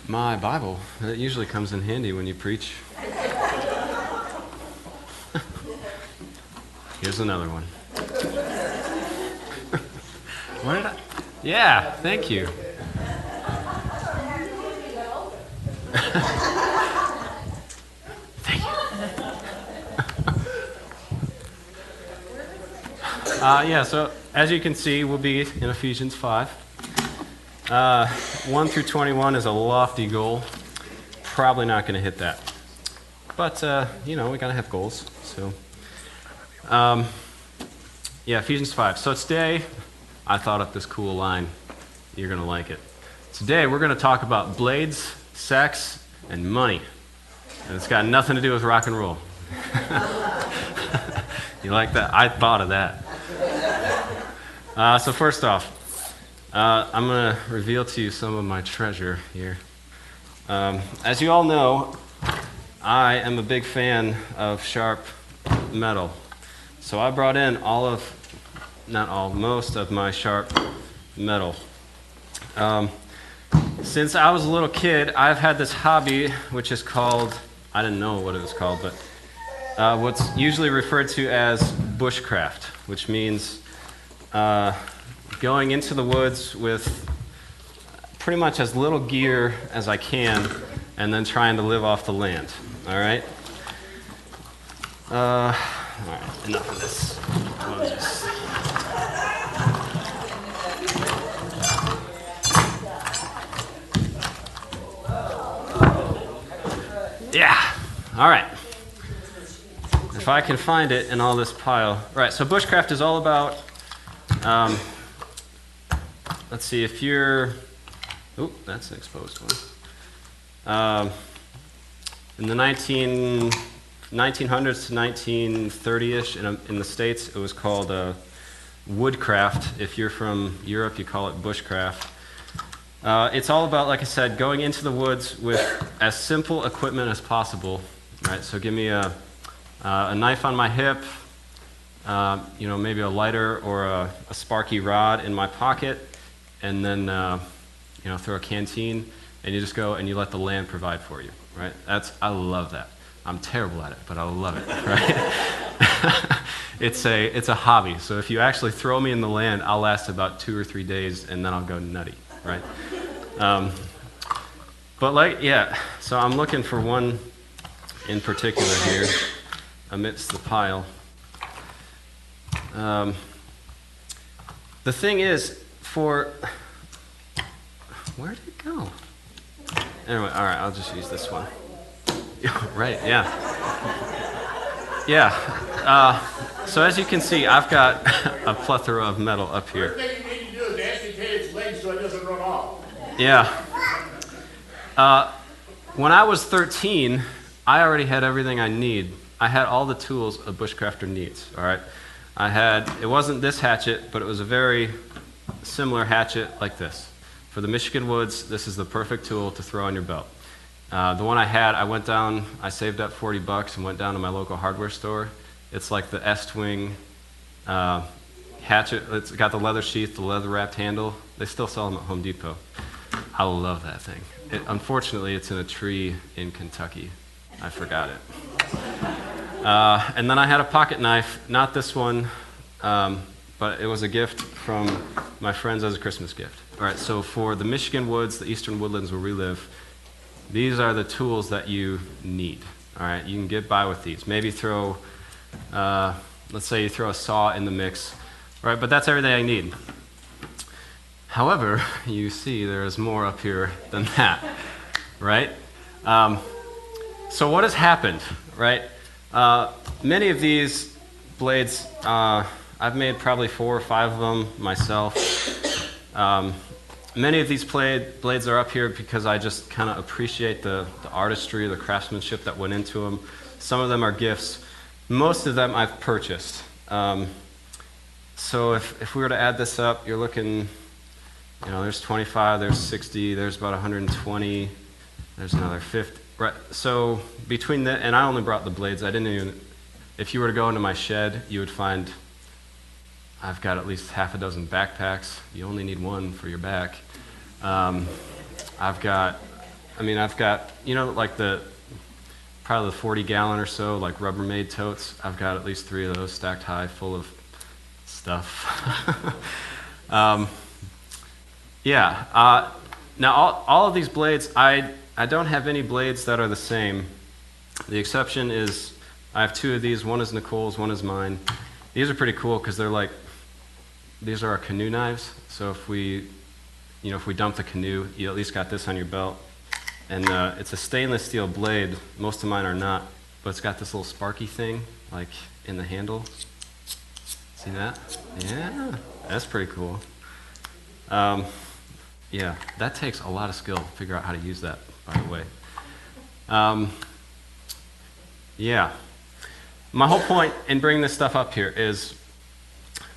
My Bible. It usually comes in handy when you preach. Here's another one. What did I? Yeah, thank you. Thank you. So as you can see, we'll be in Ephesians 5. 1 through 21 is a lofty goal. Probably not going to hit that. But, we got to have goals. So, Ephesians 5. So today, I thought up this cool line. You're going to like it. Today, we're going to talk about blades, sex, and money. And it's got nothing to do with rock and roll. You like that? I thought of that. So first off, I'm going to reveal to you some of my treasure here. As you all know, I am a big fan of sharp metal. So I brought in most of my sharp metal. Since I was a little kid, I've had this hobby, which is called, I didn't know what it was called, but what's usually referred to as bushcraft, which means going into the woods with pretty much as little gear as I can, and then trying to live off the land. All right? All right, enough of this. Yeah, all right. If I can find it in all this pile. All right, so bushcraft is all about, let's see, if you're, that's an exposed one. In the 1900s to 1930-ish, in the States, it was called woodcraft. If you're from Europe, you call it bushcraft. It's all about, like I said, going into the woods with as simple equipment as possible. Right? So give me a knife on my hip, maybe a lighter or a sparky rod in my pocket, and then throw a canteen, and you just go and you let the land provide for you. Right? I love that. I'm terrible at it, but I love it. Right? It's a hobby. So if you actually throw me in the land, I'll last about 2 or 3 days, and then I'll go nutty. Right? So I'm looking for one in particular here amidst the pile. The thing is, where did it go? Anyway, all right, I'll just use this one. Right, yeah. Yeah. So as you can see, I've got a plethora of metal up here. The first thing you need to do is amputate its legs so it doesn't run off. Yeah. When I was 13, I already had everything I need. I had all the tools a bushcrafter needs, all right? It wasn't this hatchet, but it was a very similar hatchet like this. For the Michigan woods, this is the perfect tool to throw on your belt. The one I had, I saved up $40 and went down to my local hardware store. It's like the S-Twing hatchet. It's got the leather sheath, the leather-wrapped handle. They still sell them at Home Depot. I love that thing. Unfortunately, it's in a tree in Kentucky. I forgot it. And then I had a pocket knife, not this one, but it was a gift from my friends as a Christmas gift. All right, so for the Michigan woods, the eastern woodlands where we live, these are the tools that you need. All right, you can get by with these. Maybe let's say you throw a saw in the mix. All right, but that's everything I need. However, you see there is more up here than that, right? So what has happened, right? Many of these blades, I've made probably 4 or 5 of them myself. Many of these blades are up here because I just kind of appreciate the artistry, the craftsmanship that went into them. Some of them are gifts. Most of them I've purchased. So if we were to add this up, you're looking, there's 25, there's 60, there's about 120, there's another 50. Right. So between and I only brought the blades. If you were to go into my shed, you would find I've got at least half a dozen backpacks. You only need one for your back. I've got I mean, I've got, like probably the 40-gallon or so, like Rubbermaid totes. I've got at least 3 of those stacked high full of stuff. Now, all of these blades, I don't have any blades that are the same. The exception is I have 2 of these. One is Nicole's, one is mine. These are pretty cool because these are our canoe knives. So if we dump the canoe, you at least got this on your belt. And it's a stainless steel blade. Most of mine are not, but it's got this little sparky thing, like in the handle. See that? Yeah, that's pretty cool. Yeah, that takes a lot of skill to figure out how to use that, by the way. Yeah. My whole point in bringing this stuff up here is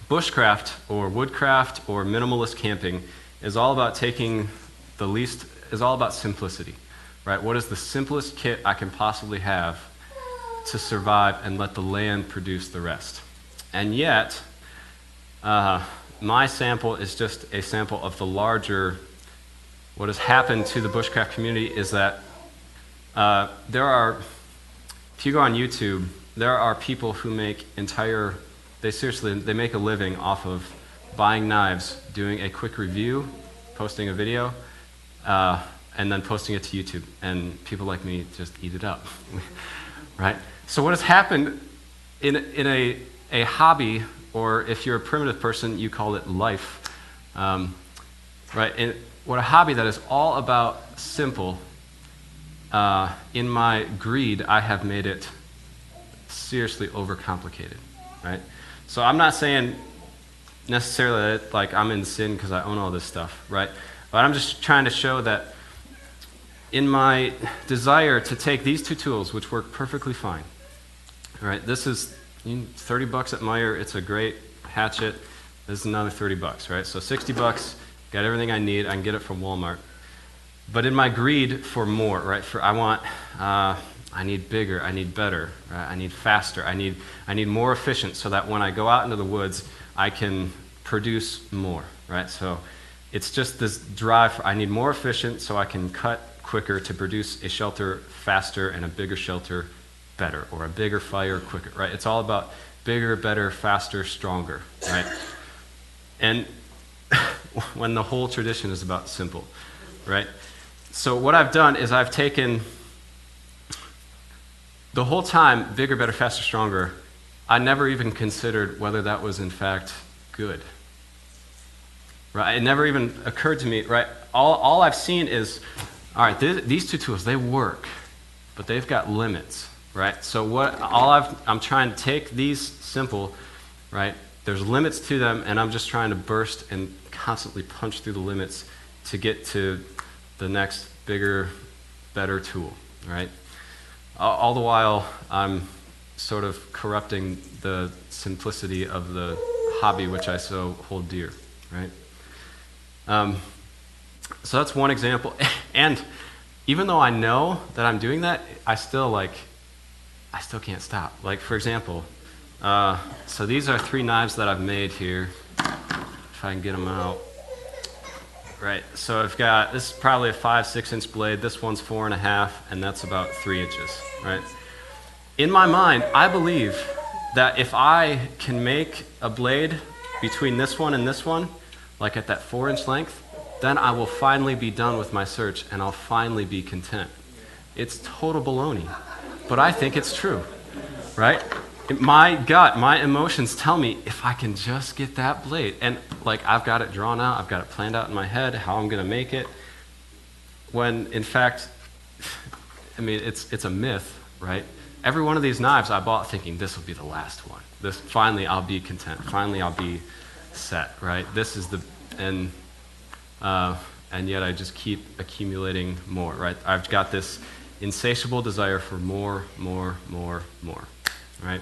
bushcraft or woodcraft or minimalist camping is all about is all about simplicity, right? What is the simplest kit I can possibly have to survive and let the land produce the rest? And yet, my sample is just a sample of the larger, what has happened to the bushcraft community is that if you go on YouTube, there are people who make they make a living off of buying knives, doing a quick review, posting a video, and then posting it to YouTube. And people like me just eat it up, right? So what has happened in a hobby, or if you're a primitive person, you call it life, right? And what a hobby that is all about simple, in my greed, I have made it seriously overcomplicated, right? So I'm not saying necessarily that like I'm in sin because I own all this stuff, right? But I'm just trying to show that in my desire to take these 2 tools, which work perfectly fine, right? This is $30 at Meijer. It's a great hatchet. This is another $30, right? So $60, got everything I need. I can get it from Walmart. But in my greed for more, right? I need bigger, I need better, right? I need faster, I need more efficient so that when I go out into the woods, I can produce more, right? So it's just this drive I need more efficient so I can cut quicker to produce a shelter faster and a bigger shelter better, or a bigger fire quicker, right? It's all about bigger, better, faster, stronger, right? And when the whole tradition is about simple, right? So what I've done is I've taken the whole time, bigger, better, faster, stronger, I never even considered whether that was in fact good. Right? It never even occurred to me, right? All I've seen is, all right, these 2 tools, they work, but they've got limits, right? So I'm trying to take these simple, right? There's limits to them, and I'm just trying to burst and constantly punch through the limits to get to the next bigger, better tool, right? All the while, I'm sort of corrupting the simplicity of the hobby which I so hold dear, right? So that's one example. And even though I know that I'm doing that, I still can't stop. Like, for example, so these are 3 knives that I've made here, if I can get them out. Right, so I've got, this is probably a 5-6 inch blade, this one's 4.5, and that's about 3 inches, right? In my mind, I believe that if I can make a blade between this one and this one, like at that 4-inch length, then I will finally be done with my search and I'll finally be content. It's total baloney, but I think it's true, right? My gut, my emotions tell me if I can just get that blade, and like I've got it drawn out, I've got it planned out in my head, how I'm going to make it, when in fact, I mean, it's a myth, right? Every one of these knives I bought thinking this will be the last one. Finally I'll be content, finally I'll be set, right? This is and yet I just keep accumulating more, right? I've got this insatiable desire for more, right?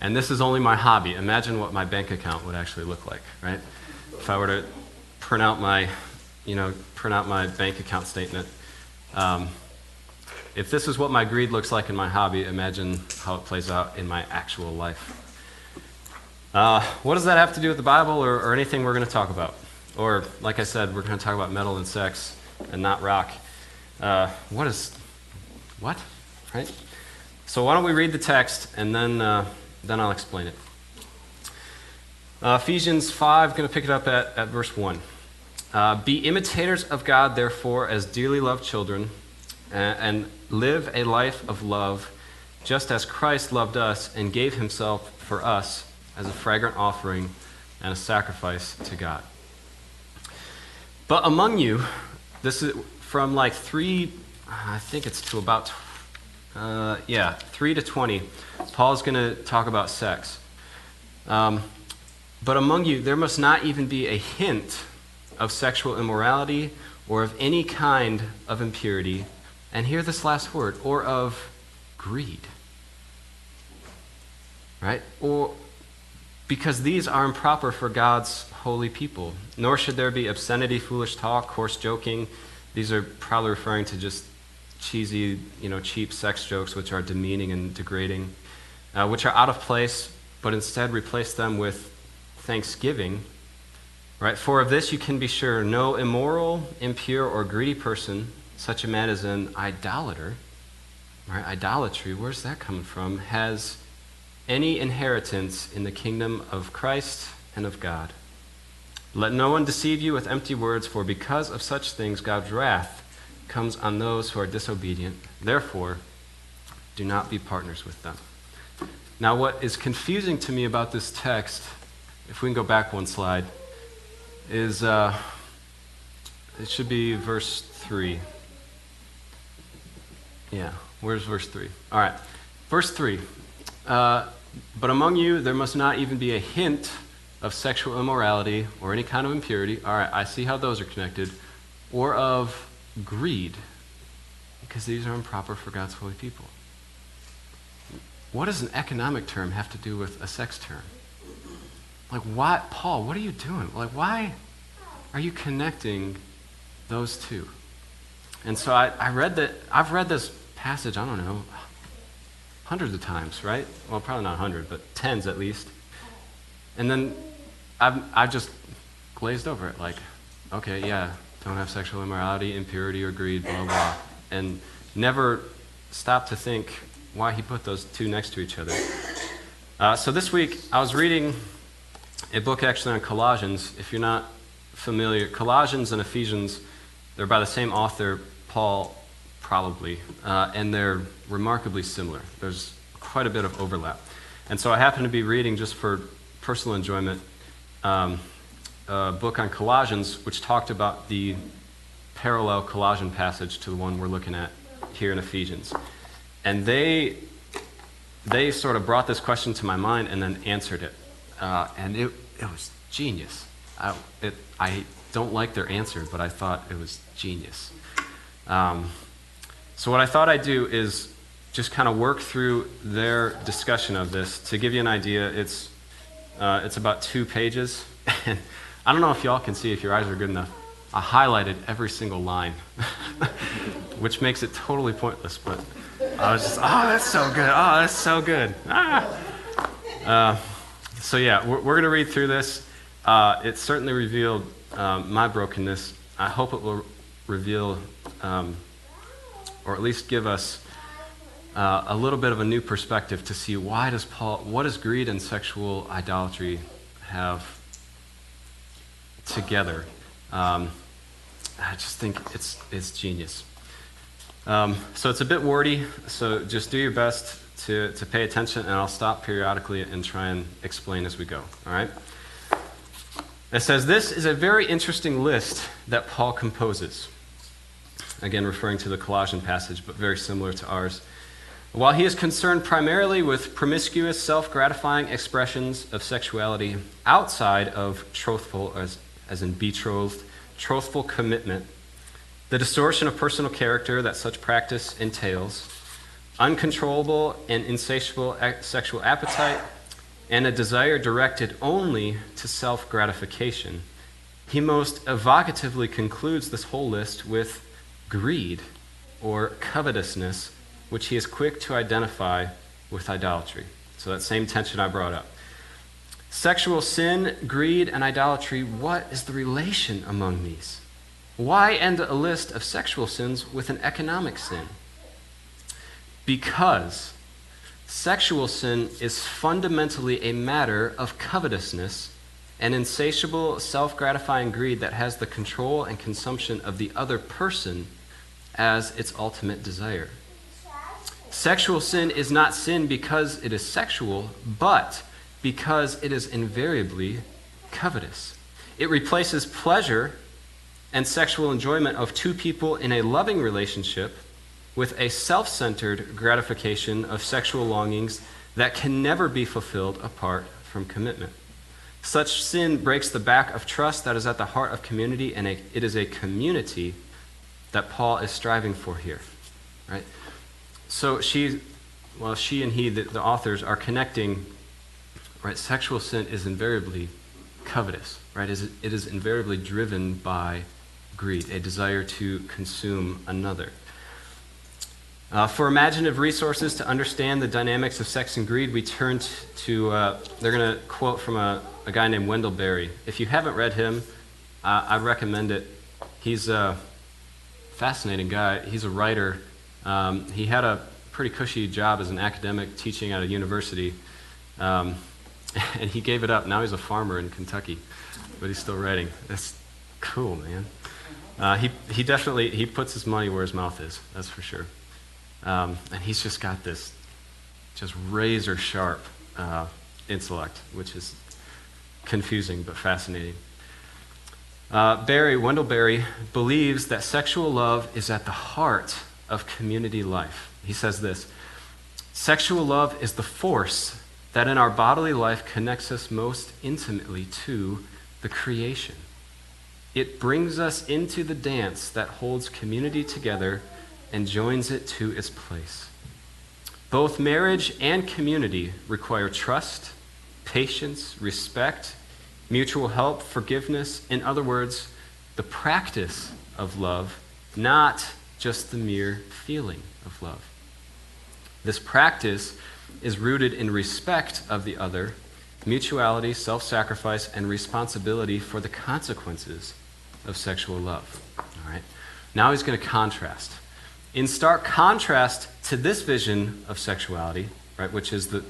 And this is only my hobby. Imagine what my bank account would actually look like, right? If I were to print out my bank account statement. If this is what my greed looks like in my hobby, imagine how it plays out in my actual life. What does that have to do with the Bible or anything we're going to talk about? Or, like I said, we're going to talk about metal and sex and not rock. What? Right? So why don't we read the text, and then I'll explain it. Ephesians 5, going to pick it up at verse 1. Be imitators of God, therefore, as dearly loved children, and live a life of love, just as Christ loved us and gave himself for us as a fragrant offering and a sacrifice to God. But among you, this is from like 3, I think it's to about 3 to 20, Paul's going to talk about sex. But among you, there must not even be a hint of sexual immorality or of any kind of impurity, and hear this last word, or of greed. Right? Or because these are improper for God's holy people. Nor should there be obscenity, foolish talk, coarse joking. These are probably referring to just cheesy, cheap sex jokes, which are demeaning and degrading, which are out of place, but instead replace them with thanksgiving. Right? For of this you can be sure, no immoral, impure, or greedy person, such a man as an idolater, right? Idolatry, where's that coming from? Has any inheritance in the kingdom of Christ and of God. Let no one deceive you with empty words, for because of such things God's wrath comes on those who are disobedient. Therefore, do not be partners with them. Now, what is confusing to me about this text, if we can go back one slide, is it should be verse 3. Yeah, where's verse 3? All right, verse 3. But among you there must not even be a hint of sexual immorality or any kind of impurity. All right, I see how those are connected. Or of greed, because these are improper for God's holy people. What does an economic term have to do with a sex term? Like, why, Paul, what are you doing? Like, why are you connecting those two? And so I've read this passage, I don't know, hundreds of times, right? Well, probably not 100, but tens at least. And then I've just glazed over it, like, okay, yeah, don't have sexual immorality, impurity, or greed, blah, blah, and never stopped to think why he put those two next to each other. So this week, I was reading a book actually on Colossians. If you're not familiar, Colossians and Ephesians, they're by the same author, Paul, probably, and they're remarkably similar. There's quite a bit of overlap. And so I happened to be reading, just for personal enjoyment, a book on Colossians, which talked about the parallel Colossian passage to the one we're looking at here in Ephesians. And they sort of brought this question to my mind and then answered it. And it was genius. I don't like their answer, but I thought it was genius. So what I thought I'd do is just kind of work through their discussion of this. To give you an idea, it's about 2 pages. And I don't know if y'all can see, if your eyes are good enough. I highlighted every single line, which makes it totally pointless, but I was just, that's so good. Oh, that's so good. So yeah, we're going to read through this. It certainly revealed my brokenness. I hope it will reveal, or at least give us a little bit of a new perspective to see what does greed and sexual idolatry have together. I just think it's genius. So it's a bit wordy, so just do your best to pay attention, and I'll stop periodically and try and explain as we go, all right? It says, this is a very interesting list that Paul composes. Again, referring to the Colossian passage, but very similar to ours. While he is concerned primarily with promiscuous, self-gratifying expressions of sexuality outside of trothful, as in betrothed, trothful commitment, the distortion of personal character that such practice entails, uncontrollable and insatiable sexual appetite, and a desire directed only to self-gratification, he most evocatively concludes this whole list with greed, or covetousness, which he is quick to identify with idolatry. So that same tension I brought up. Sexual sin, greed, and idolatry, what is the relation among these? Why end a list of sexual sins with an economic sin? Because sexual sin is fundamentally a matter of covetousness and insatiable self-gratifying greed that has the control and consumption of the other person as its ultimate desire. Sexual sin is not sin because it is sexual, but because it is invariably covetous. It replaces pleasure and sexual enjoyment of two people in a loving relationship with a self-centered gratification of sexual longings that can never be fulfilled apart from commitment. Such sin breaks the back of trust that is at the heart of community, and it is a community that Paul is striving for here, right? So she and he, the authors, are connecting, right? Sexual sin is invariably covetous, right? It is invariably driven by greed, a desire to consume another. For imaginative resources to understand the dynamics of sex and greed, we turn to they're going to quote from a guy named Wendell Berry. If you haven't read him, I recommend it. He's a fascinating guy. He's a writer. He had a pretty cushy job as an academic teaching at a university, and he gave it up. Now he's a farmer in Kentucky, but he's still writing. That's cool, man. He definitely puts his money where his mouth is, that's for sure. And he's just got this just razor sharp intellect, which is confusing but fascinating. Wendell Berry believes that sexual love is at the heart of community life. He says this: sexual love is the force that in our bodily life connects us most intimately to the creation. It brings us into the dance that holds community together and joins it to its place. Both marriage and community require trust, patience, respect, mutual help, forgiveness. In other words, the practice of love, not just the mere feeling of love. This practice is rooted in respect of the other, mutuality, self-sacrifice, and responsibility for the consequences of sexual love. All right. Now he's going to contrast. In stark contrast to this vision of sexuality, right, which is the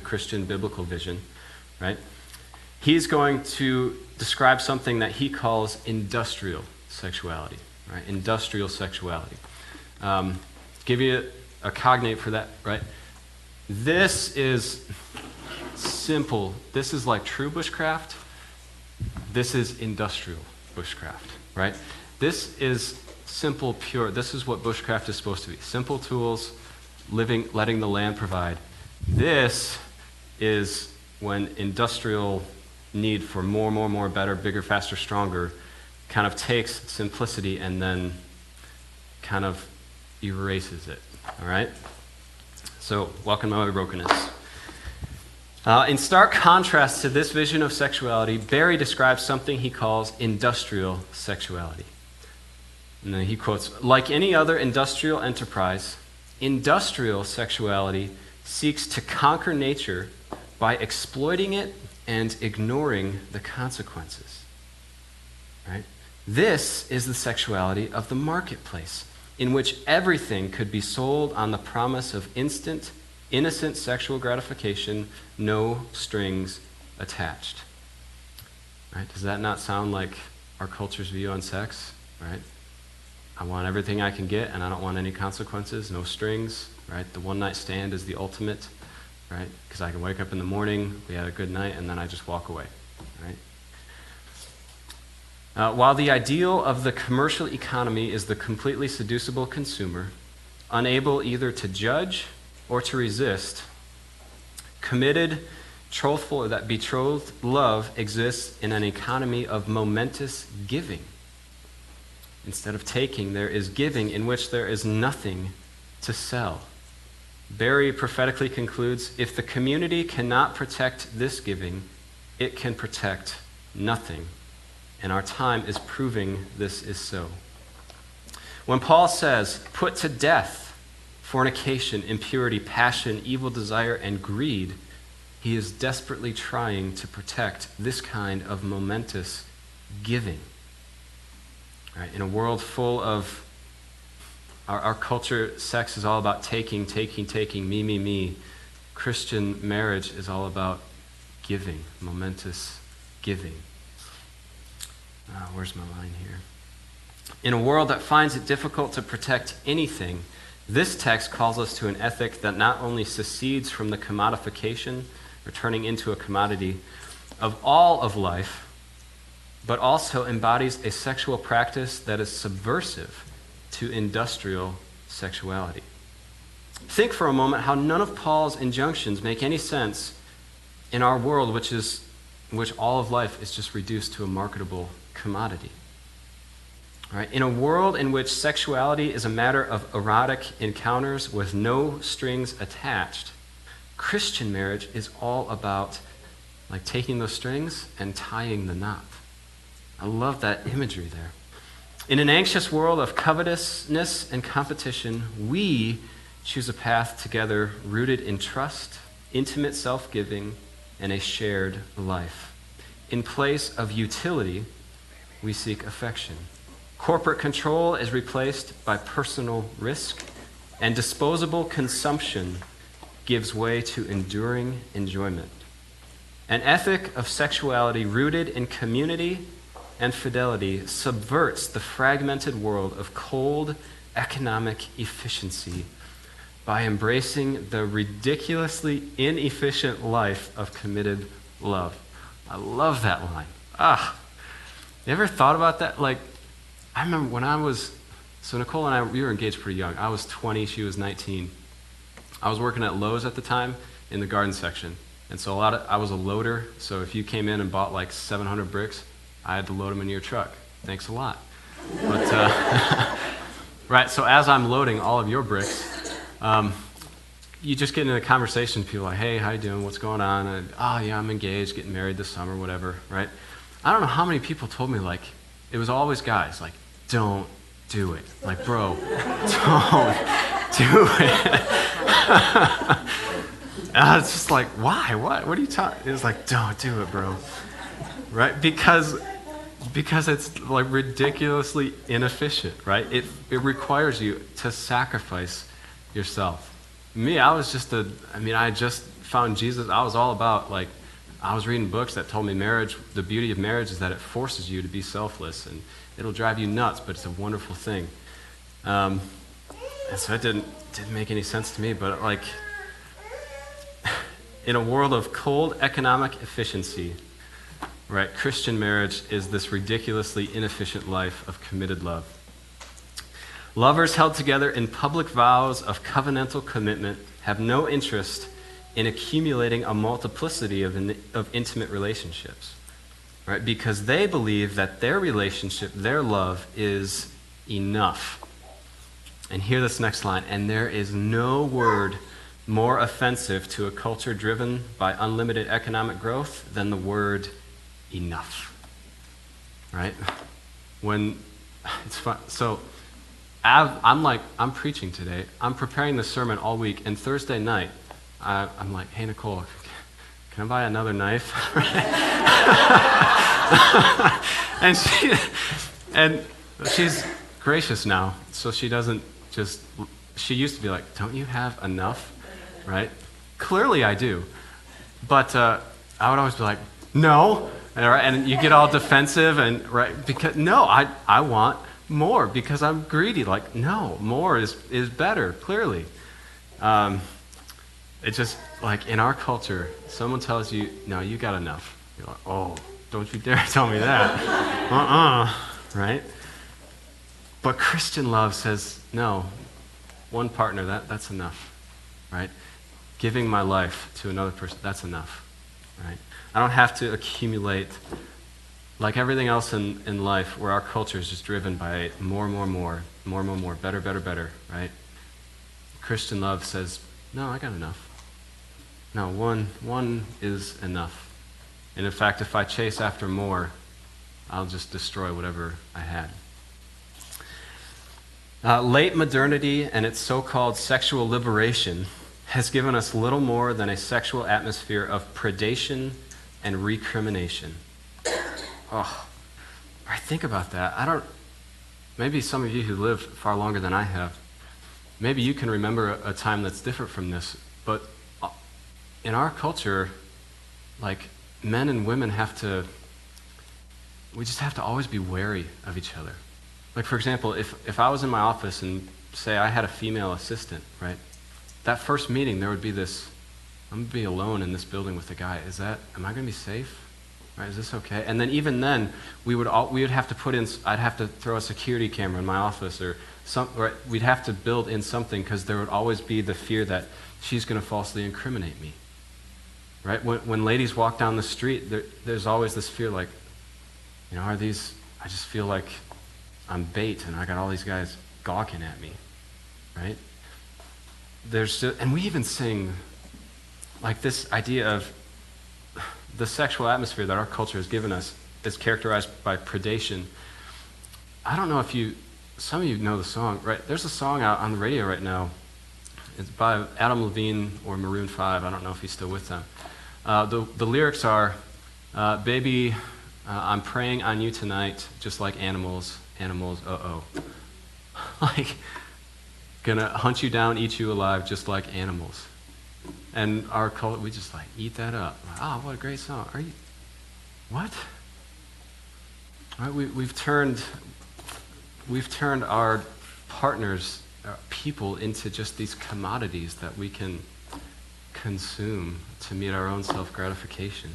Christian biblical vision, right, he's going to describe something that he calls industrial sexuality, right? Industrial sexuality. Give you a cognate for that, right? This is simple. This is like true bushcraft. This is industrial bushcraft, right? This is simple, pure. This is what bushcraft is supposed to be. Simple tools, living, letting the land provide. This is when industrial need for more, better, bigger, faster, stronger kind of takes simplicity and then kind of erases it, all right? So, welcome to my brokenness. In stark contrast to this vision of sexuality, Berry describes something he calls industrial sexuality. And then he quotes, like any other industrial enterprise, industrial sexuality seeks to conquer nature by exploiting it and ignoring the consequences. Right? This is the sexuality of the marketplace, in which everything could be sold on the promise of instant, innocent sexual gratification, no strings attached. Right? Does that not sound like our culture's view on sex? Right? I want everything I can get, and I don't want any consequences, no strings, right? The one-night stand is the ultimate, right? Because I can wake up in the morning, we had a good night, and then I just walk away, right? While the ideal of the commercial economy is the completely seducible consumer, unable either to judge or to resist, committed, truthful, that betrothed love exists in an economy of momentous giving. Instead of taking, there is giving in which there is nothing to sell. Berry prophetically concludes, if the community cannot protect this giving, it can protect nothing. And our time is proving this is so. When Paul says, put to death fornication, impurity, passion, evil desire, and greed, he is desperately trying to protect this kind of momentous giving. Right? In a world full of our culture, sex is all about taking, me. Christian marriage is all about giving, momentous giving. Where's my line here? In a world that finds it difficult to protect anything, this text calls us to an ethic that not only secedes from the commodification, or turning into a commodity, of all of life, but also embodies a sexual practice that is subversive to industrial sexuality. Think for a moment how none of Paul's injunctions make any sense in our world, in which all of life is just reduced to a marketable commodity. Right? In a world in which sexuality is a matter of erotic encounters with no strings attached, Christian marriage is all about like taking those strings and tying the knot. I love that imagery there. In an anxious world of covetousness and competition, we choose a path together rooted in trust, intimate self-giving, and a shared life. In place of utility, we seek affection. Corporate control is replaced by personal risk, and disposable consumption gives way to enduring enjoyment. An ethic of sexuality rooted in community and fidelity subverts the fragmented world of cold economic efficiency by embracing the ridiculously inefficient life of committed love. I love that line. You ever thought about that? Like, I remember when so Nicole and I, we were engaged pretty young. I was 20, she was 19. I was working at Lowe's at the time in the garden section. And so I was a loader, so if you came in and bought like 700 bricks, I had to load them into your truck. Thanks a lot. But, right, so as I'm loading all of your bricks, you just get into a conversation with people like, hey, how you doing? What's going on? And, yeah, I'm engaged, getting married this summer, whatever, right? I don't know how many people told me, like, it was always guys, like, don't do it. Like, bro, don't do it. And it's just like, why? What are you talking? It was like, don't do it, bro. Right? Because it's like ridiculously inefficient, right? It requires you to sacrifice yourself. Me, I just found Jesus. I was all about, like, I was reading books that told me marriage, the beauty of marriage is that it forces you to be selfless, and it'll drive you nuts, but it's a wonderful thing. And so it didn't make any sense to me, but like, in a world of cold economic efficiency, right, Christian marriage is this ridiculously inefficient life of committed love. Lovers held together in public vows of covenantal commitment have no interest in accumulating a multiplicity of intimate relationships, right? Because they believe that their relationship, their love, is enough. And hear this next line, and there is no word more offensive to a culture driven by unlimited economic growth than the word enough, right? When it's fun. So I'm preaching today. I'm preparing the sermon all week, and Thursday night, I'm like, hey, Nicole, can I buy another knife? and she's gracious now, so she doesn't just, she used to be like, don't you have enough, right? Clearly I do. But I would always be like, no, and you get all defensive, and right, because, no, I want more because I'm greedy. Like, no, more is better, clearly. It's just like in our culture, someone tells you, no, you got enough. You're like, oh, don't you dare tell me that. Right? But Christian love says, no, one partner, that's enough, right? Giving my life to another person, that's enough, right? I don't have to accumulate, like everything else in life, where our culture is just driven by more, better, right? Christian love says, no, I got enough. No, one is enough. And in fact, if I chase after more, I'll just destroy whatever I had. Late modernity and its so-called sexual liberation has given us little more than a sexual atmosphere of predation and recrimination. Oh, I think about that. maybe some of you who live far longer than I have, maybe you can remember a time that's different from this, but in our culture, like, men and women we just have to always be wary of each other. Like, for example, if I was in my office and say I had a female assistant, right? That first meeting, there would be this, I'm going to be alone in this building with a guy. Am I going to be safe? Right, is this okay? And then even then, we would have to I'd have to throw a security camera in my office or right? We'd have to build in something because there would always be the fear that she's going to falsely incriminate me. Right? When ladies walk down the street, there's always this fear like, I just feel like I'm bait and I got all these guys gawking at me. Right? And we even sing like this idea of the sexual atmosphere that our culture has given us is characterized by predation. I don't know if some of you know the song, right? There's a song out on the radio right now. It's by Adam Levine or Maroon 5. I don't know if he's still with them. The lyrics are, baby, I'm preying on you tonight, just like animals, uh-oh. Like, gonna hunt you down, eat you alive, just like animals. And our culture, we just like eat that up. Oh, what a great song. What? All right, we've turned our partners, our people, into just these commodities that we can consume to meet our own self-gratification.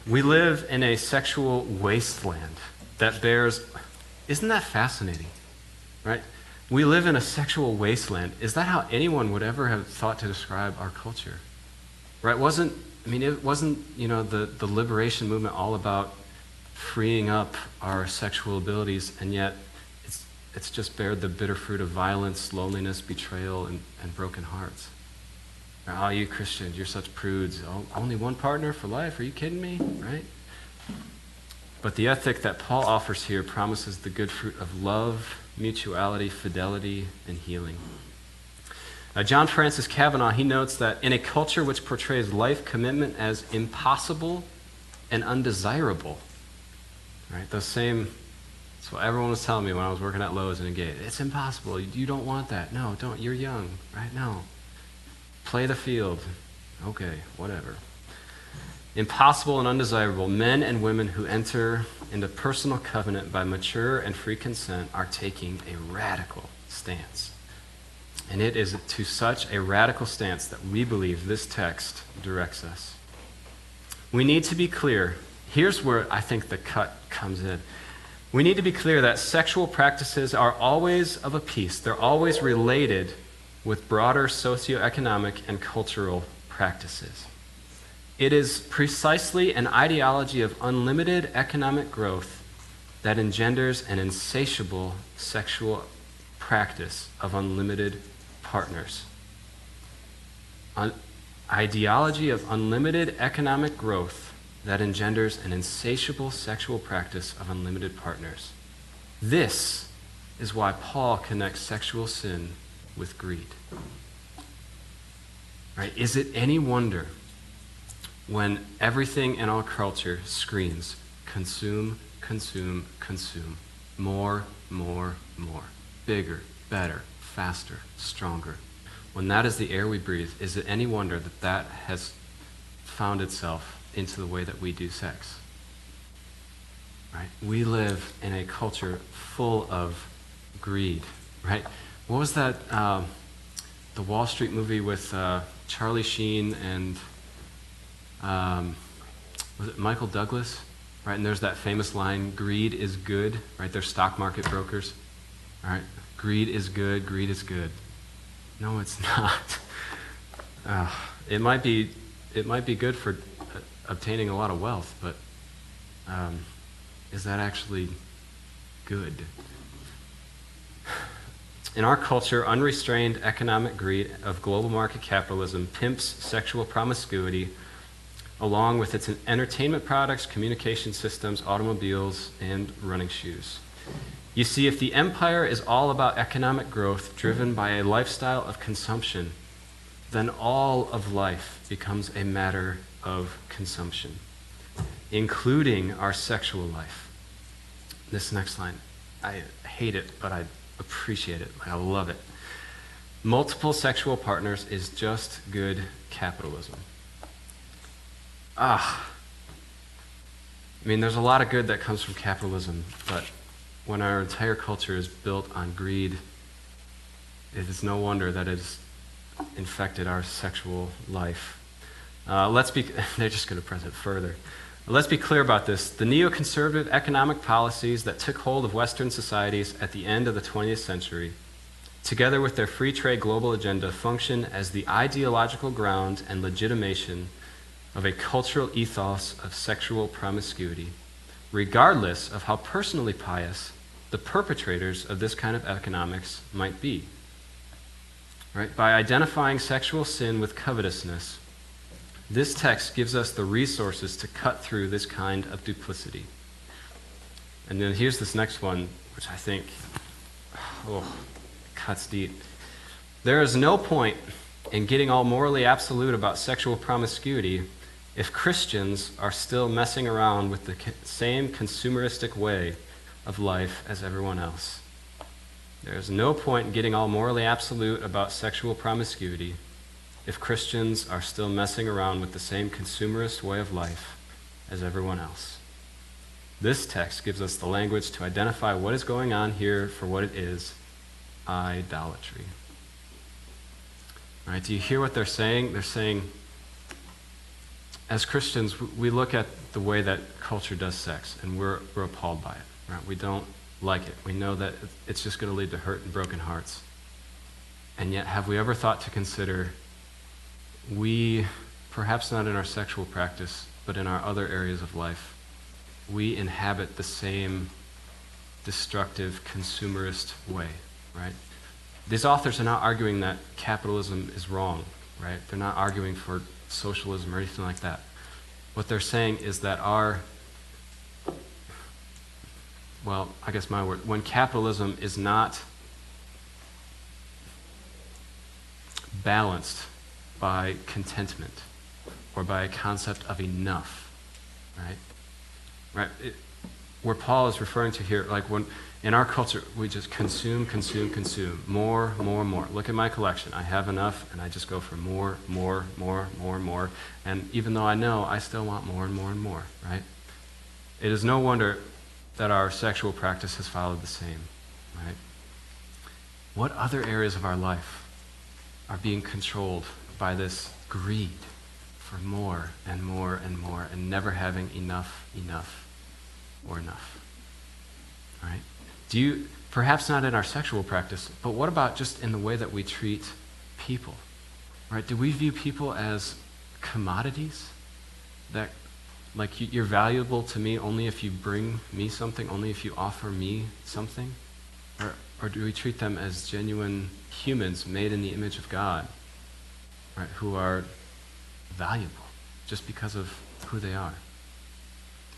We live in a sexual wasteland that bears, isn't that fascinating, right? We live in a sexual wasteland. Is that how anyone would ever have thought to describe our culture? Right? It wasn't, the liberation movement all about freeing up our sexual abilities, and yet it's just bared the bitter fruit of violence, loneliness, betrayal, and broken hearts. Oh, you Christians, you're such prudes. Oh, only one partner for life? Are you kidding me? Right? But the ethic that Paul offers here promises the good fruit of love, mutuality, fidelity, and healing. John Francis Kavanaugh, he notes that in a culture which portrays life commitment as impossible and undesirable, right? That's what everyone was telling me when I was working at Lowe's and in Gate. It's impossible. You don't want that. No, don't. You're young, right? No. Play the field. Okay, whatever. Impossible and undesirable, men and women who enter into personal covenant by mature and free consent are taking a radical stance. And it is to such a radical stance that we believe this text directs us. We need to be clear. Here's where I think the cut comes in. We need to be clear that sexual practices are always of a piece. They're always related with broader socioeconomic and cultural practices. It is precisely an ideology of unlimited economic growth that engenders an insatiable sexual practice of unlimited partners. An ideology of unlimited economic growth that engenders an insatiable sexual practice of unlimited partners. This is why Paul connects sexual sin with greed. Right? Is it any wonder when everything in our culture screams, consume, consume, consume, more, more, more, bigger, better, faster, stronger? When that is the air we breathe, is it any wonder that that has found itself into the way that we do sex? Right? We live in a culture full of greed, right? What was that, the Wall Street movie with Charlie Sheen and was it Michael Douglas? Right, and there's that famous line, greed is good, right? They're stock market brokers, right? Greed is good, greed is good. No, it's not. It might be good for obtaining a lot of wealth, but is that actually good? In our culture, unrestrained economic greed of global market capitalism pimps sexual promiscuity along with its entertainment products, communication systems, automobiles, and running shoes. You see, if the empire is all about economic growth driven by a lifestyle of consumption, then all of life becomes a matter of consumption, including our sexual life. this next line. I hate it, but I appreciate it. I love it. Multiple sexual partners is just good capitalism. I mean, there's a lot of good that comes from capitalism, but when our entire culture is built on greed, it is no wonder that it has infected our sexual life. They're just going to press it further. Let's be clear about this. The neoconservative economic policies that took hold of Western societies at the end of the 20th century, together with their free trade global agenda, function as the ideological ground and legitimation of a cultural ethos of sexual promiscuity, regardless of how personally pious the perpetrators of this kind of economics might be. Right? By identifying sexual sin with covetousness, this text gives us the resources to cut through this kind of duplicity. And then here's this next one, which I think cuts deep. There is no point in getting all morally absolute about sexual promiscuity if Christians are still messing around with the same consumeristic way of life as everyone else. There is no point in getting all morally absolute about sexual promiscuity if Christians are still messing around with the same consumerist way of life as everyone else. This text gives us the language to identify what is going on here for what it is: idolatry. All right, do you hear what they're saying? They're saying, as Christians, we look at the way that culture does sex, and we're appalled by it. Right? We don't like it. We know that it's just going to lead to hurt and broken hearts. And yet, have we ever thought to consider, we, perhaps not in our sexual practice, but in our other areas of life, we inhabit the same destructive consumerist way, right? These authors are not arguing that capitalism is wrong, right? They're not arguing for socialism or anything like that. What they're saying is that when capitalism is not balanced by contentment or by a concept of enough, right? Right. Where Paul is referring to here, like when in our culture we just consume, more. Look at my collection. I have enough, and I just go for more. And even though I know, I still want more and more. Right? It is no wonder that our sexual practice has followed the same. Right? What other areas of our life are being controlled by this greed for more, and never having enough, or enough? All right? Do you, perhaps not in our sexual practice, but what about just in the way that we treat people? Right? Do we view people as commodities? That, like, you're valuable to me only if you bring me something, only if you offer me something? Or do we treat them as genuine humans made in the image of God, right, who are valuable just because of who they are,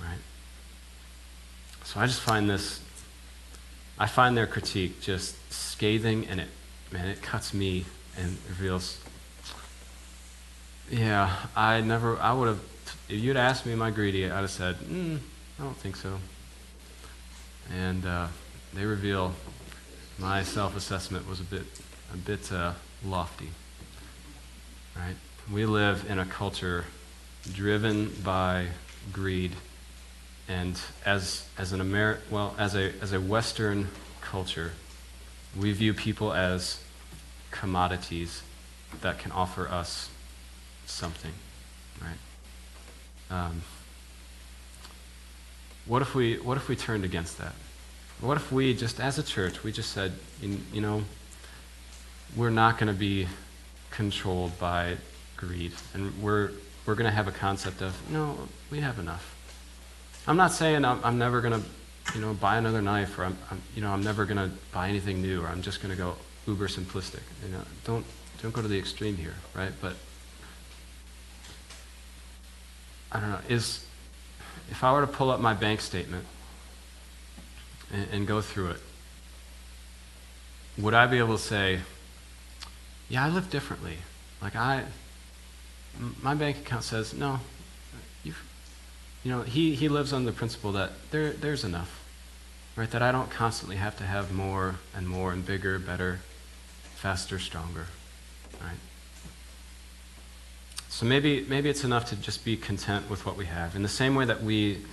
right? So I just find their critique just scathing, and it cuts me and reveals, I would have, if you'd asked me, am I greedy, I'd have said, I don't think so. And they reveal my self-assessment was a bit lofty, right? We live in a culture driven by greed, and as a Western culture, we view people as commodities that can offer us something, right? What if we turned against that? What if we just, as a church, we just said, we're not going to be controlled by greed, and we're going to have a concept of, no, we have enough. I'm not saying I'm never going to, buy another knife, or I'm never going to buy anything new, or I'm just going to go uber simplistic. Don't go to the extreme here, right? But I don't know. If I were to pull up my bank statement and go through it, would I be able to say, yeah, I live differently? Like my bank account says, no, he lives on the principle that there's enough. right? That I don't constantly have to have more and bigger, better, faster, stronger, right? So maybe it's enough to just be content with what we have. In the same way that we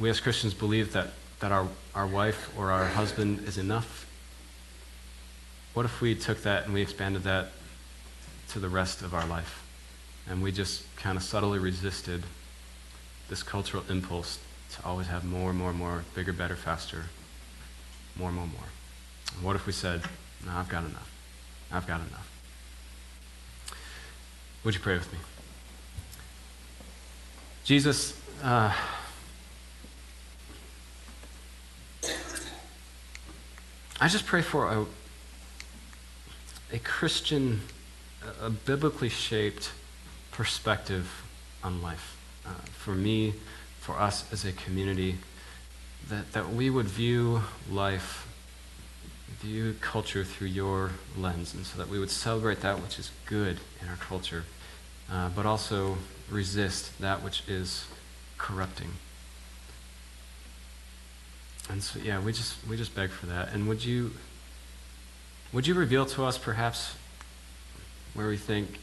as Christians believe that our wife or our husband is enough, what if we took that and we expanded that to the rest of our life? And we just kind of subtly resisted this cultural impulse to always have more, bigger, better, faster, more. And what if we said, no, I've got enough. I've got enough. Would you pray with me? Jesus, I just pray for a Christian, a biblically shaped perspective on life. For me, for us as a community, that we would view life, view culture through your lens, and so that we would celebrate that which is good in our culture, but also resist that which is corrupting. And so, yeah, we just beg for that. And would you reveal to us perhaps where we think,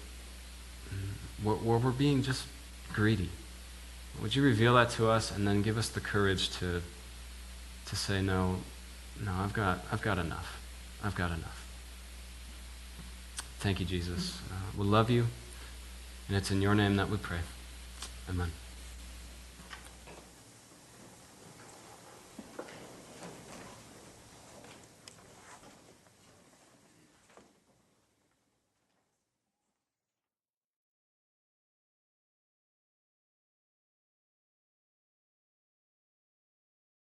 where we're being just greedy? Would you reveal that to us and then give us the courage to say, no, I've got enough. I've got enough. Thank you, Jesus. We love you, and it's in your name that we pray. Amen.